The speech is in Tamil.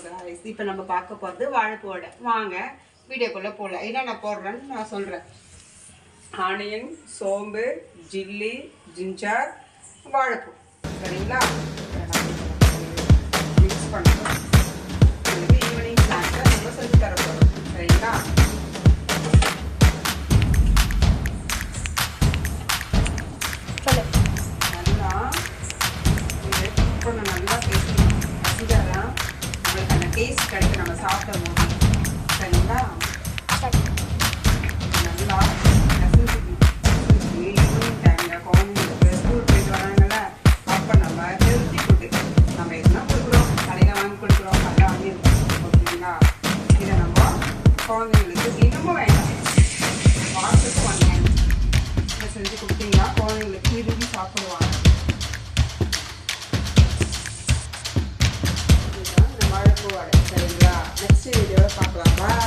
guys, இப்போ நம்ம பார்க்க போகிறது வாழைப்பூ வடை. வாங்க வீடியோக்குள்ளே போகலாம். என்னென்ன போடுறேன்னு நான் சொல்கிறேன். ஆனியன், சோம்பு, ஜில்லி, ஜிஞ்சர், வாழைப்பூ. சரிங்களா? மிக்ஸ் பண்ணுறோம். இது ஈவினிங் ஸ்நாக்ஸை நம்ம செஞ்சு தர போகிறோம். சரிங்களா? நல்லா இது கொஞ்சம் நல்லா பேசணும். செஞ்சாதான் நம்மளுக்கு அந்த டேஸ்ட் கிடைக்கும் நம்ம சாப்பிடும் போது. சரிங்களா? நல்லா ஈவினிங் டைமில் குழந்தைங்களுக்கு ஸ்கூல் போயிட்டு வராங்கல்ல, அப்போ நம்ம ஹெல்த்தி ஃபுட்டு நம்ம எதுனா கொடுக்குறோம், கடையில் வாங்கி கொடுக்குறோம், அதை வாங்கியிருக்கோம். ஓகேங்களா? இதை நம்ம குழந்தைங்களுக்கு தினமும் வேண்டாம், வாரத்துக்கு 1 டைம் இதை செஞ்சு கொடுத்தீங்கன்னா குழந்தைங்களுக்கு விரும்பி சாப்பிடுவாங்க. இதுதான் இந்த வாழைப்பூ வடை. சரிங்களா? நெக்ஸ்ட் வீடியோவில் பார்க்கலாம். பாய்.